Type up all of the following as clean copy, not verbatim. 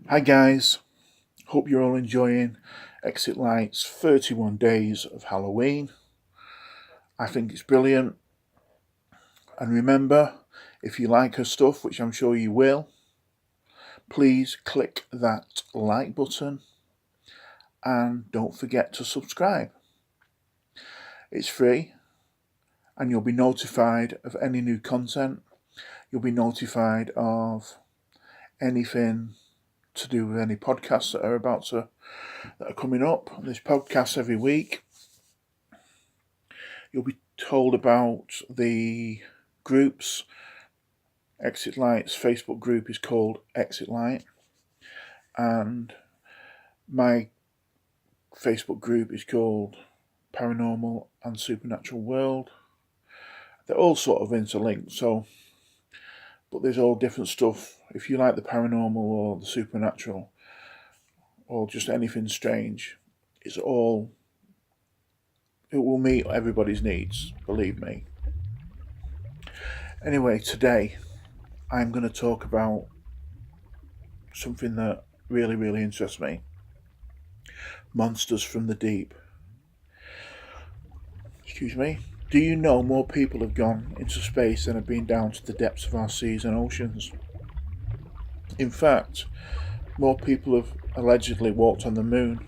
Hi guys, hope you're all enjoying Exit Light's 31 Days of Halloween. I think it's brilliant. And remember, if you like her stuff, which I'm sure you will, please click that like button and don't forget to subscribe. It's free and you'll be notified of any new content. You'll be notified of anything to do with any podcasts that are coming up. There's podcasts every week. You'll be told about the groups. Exit Light's Facebook group is called Exit Light, and my Facebook group is called Paranormal and Supernatural World. They're all sort of interlinked, but there's all different stuff. If you like the paranormal or the supernatural or just anything strange, it will meet everybody's needs, believe me. Anyway, today I'm going to talk about something that really, really interests me. Monsters from the deep. Excuse me. Do you know more people have gone into space than have been down to the depths of our seas and oceans? In fact, more people have allegedly walked on the moon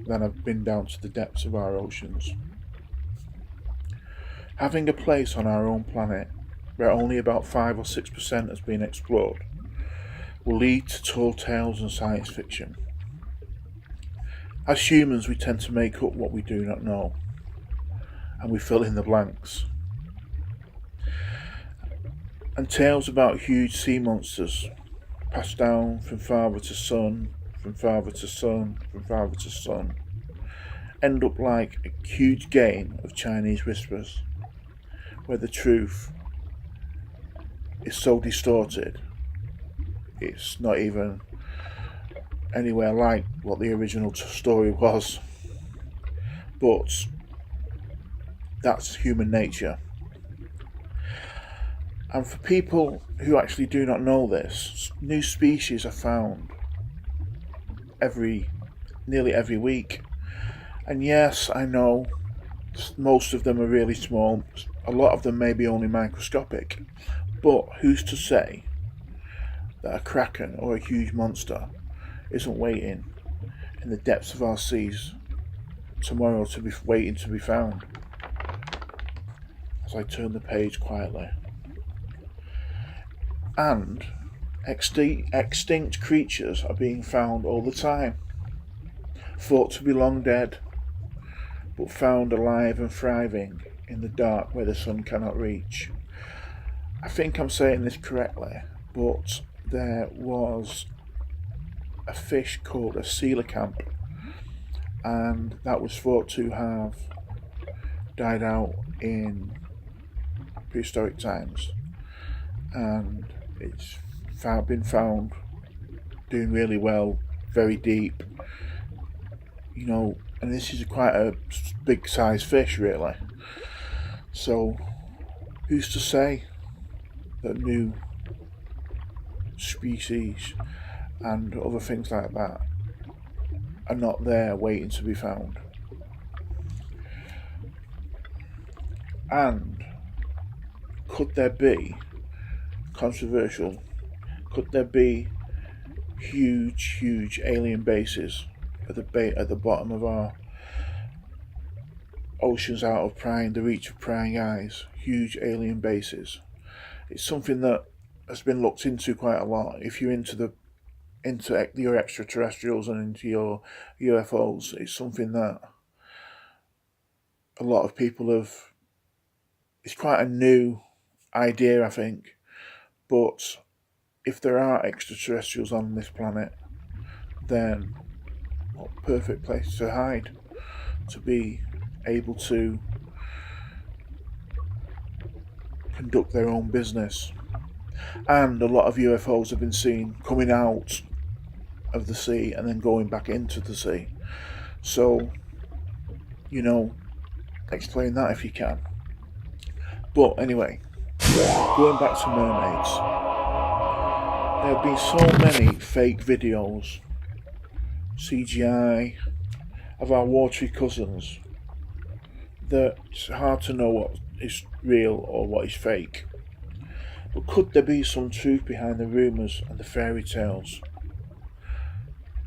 than have been down to the depths of our oceans. Having a place on our own planet where only about 5 or 6% has been explored will lead to tall tales and science fiction. As humans, we tend to make up what we do not know, and we fill in the blanks. And tales about huge sea monsters passed down from father to son, from father to son, from father to son, end up like a huge game of Chinese whispers, where the truth is so distorted, it's not even anywhere like what the original story was. But that's human nature. And for people who actually do not know this, new species are found nearly every week. And yes, I know most of them are really small. A lot of them may be only microscopic. But who's to say that a kraken or a huge monster isn't waiting in the depths of our seas tomorrow to be waiting to be found? As I turn the page quietly. And extinct creatures are being found all the time, thought to be long dead, but found alive and thriving in the dark where the sun cannot reach. I think I'm saying this correctly, but there was a fish called a coelacanth, and that was thought to have died out in prehistoric times, and it's been found doing really well, very deep, and this is quite a big size fish, really. So, who's to say that new species and other things like that are not there waiting to be found? And could there be controversial? Could there be huge alien bases at the bottom of our oceans, out of the reach of prying eyes? Huge alien bases. It's something that has been looked into quite a lot. If you're into your extraterrestrials and into your UFOs, it's something that a lot of people have. It's quite a new idea, I think. But if there are extraterrestrials on this planet, then what perfect place to hide, to be able to conduct their own business. And a lot of UFOs have been seen coming out of the sea and then going back into the sea. So, explain that if you can. But anyway, going back to mermaids. There have been so many fake videos, CGI, of our watery cousins that it's hard to know what is real or what is fake. But could there be some truth behind the rumours and the fairy tales?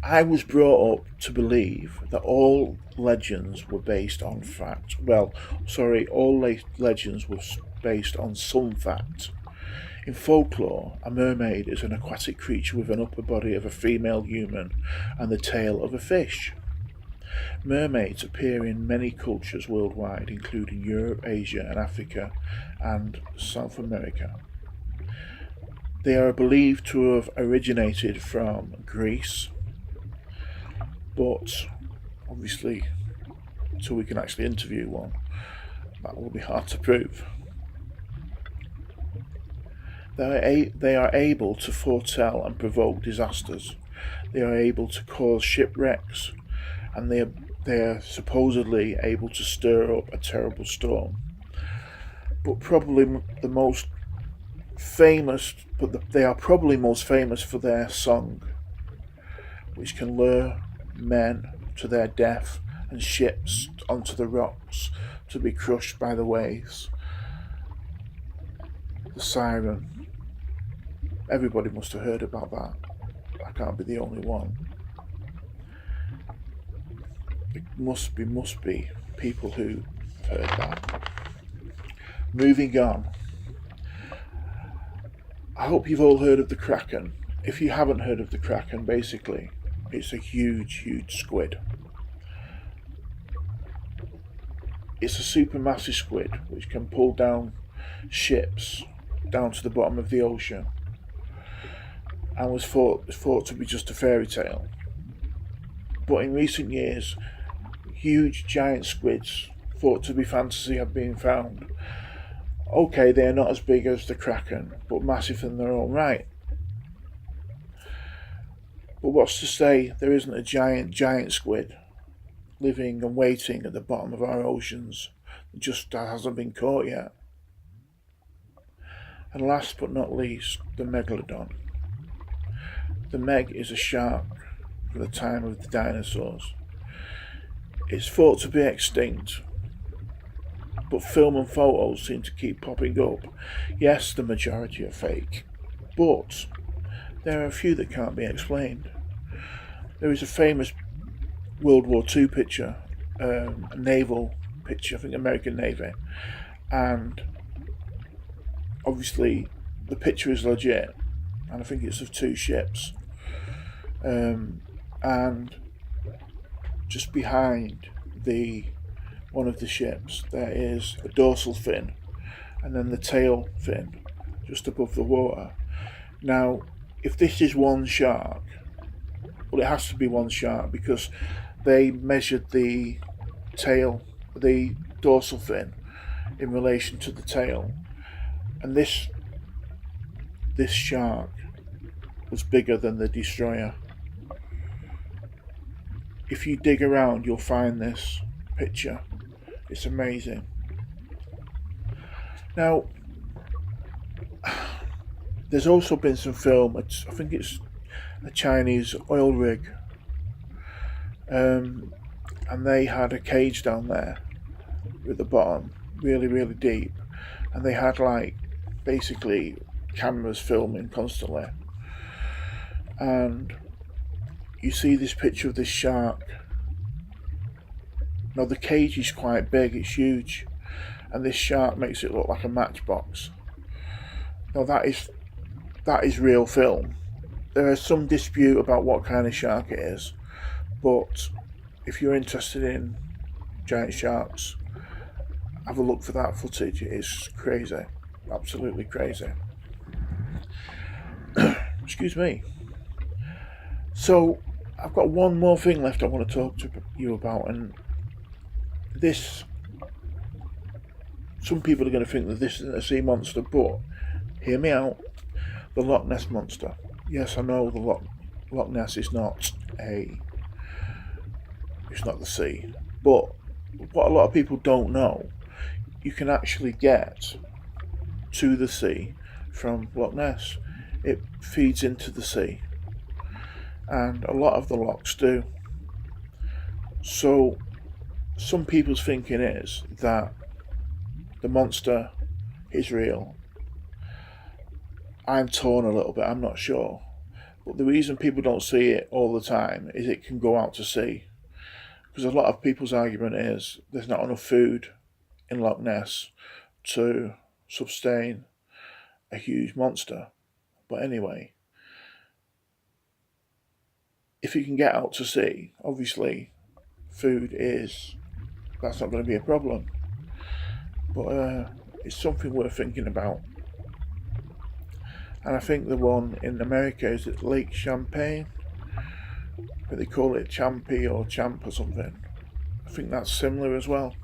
I was brought up to believe that all legends were based on fact. All legends were based on some fact. In folklore, a mermaid is an aquatic creature with an upper body of a female human and the tail of a fish. Mermaids appear in many cultures worldwide, including Europe, Asia, and Africa, and South America. They are believed to have originated from Greece, but obviously, until we can actually interview one, that will be hard to prove. They are able to foretell and provoke disasters. They are able to cause shipwrecks, and they are supposedly able to stir up a terrible storm. But probably the most famous, they are probably most famous for their song, which can lure men to their death and ships onto the rocks to be crushed by the waves. The siren. Everybody must have heard about that. I can't be the only one. It must be people who heard that. Moving on. I hope you've all heard of the Kraken. If you haven't heard of the Kraken, basically, it's a huge squid. It's a supermassive squid which can pull down ships down to the bottom of the ocean, and was thought to be just a fairy tale. But in recent years, huge giant squids thought to be fantasy have been found. Okay, they are not as big as the Kraken, but massive in their own right. But what's to say there isn't a giant squid living and waiting at the bottom of our oceans that just hasn't been caught yet? And last but not least, the megalodon. The Meg is a shark from the time of the dinosaurs. It's thought to be extinct, but film and photos seem to keep popping up. Yes, the majority are fake, but there are a few that can't be explained. There is a famous World War II picture, a naval picture, I think American Navy, and obviously the picture is legit, and I think it's of two ships, and just behind one of the ships there is a dorsal fin, and then the tail fin just above the water. Now, if this is one shark, well, it has to be one shark because they measured the dorsal fin in relation to the tail, and this shark was bigger than the destroyer. If you dig around, you'll find this picture. It's amazing. Now, there's also been some film. I think it's a Chinese oil rig, and they had a cage down there at the bottom, really deep, and they had basically cameras filming constantly, and you see this picture of this shark. Now the cage is quite big, it's huge, and this shark makes it look like a matchbox. Now that is real film. There is some dispute about what kind of shark it is, but if you're interested in giant sharks, have a look for that footage. It is crazy, absolutely crazy. Excuse me. So I've got one more thing left I want to talk to you about, and some people are going to think that this isn't a sea monster, but hear me out. The Loch Ness monster. Yes, I know the Loch Ness is not it's not the sea, but what a lot of people don't know, you can actually get to the sea from Loch Ness. it feeds into the sea, and a lot of the lochs do. So some people's thinking is that the monster is real. I'm torn a little bit, I'm not sure. But the reason people don't see it all the time is it can go out to sea. Because a lot of people's argument is there's not enough food in Loch Ness to sustain a huge monster. But anyway, if you can get out to sea, obviously that's not going to be a problem. But it's something worth thinking about. And I think the one in America is at Lake Champlain, but they call it Champy or Champ or something. I think that's similar as well.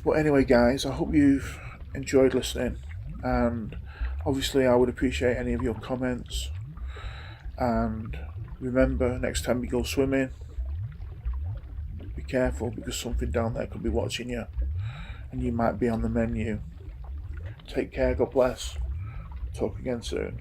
But anyway, guys, I hope you've enjoyed listening, and obviously I would appreciate any of your comments. And remember, next time you go swimming, be careful, because something down there could be watching you, and you might be on the menu. Take care, God bless. Talk again soon.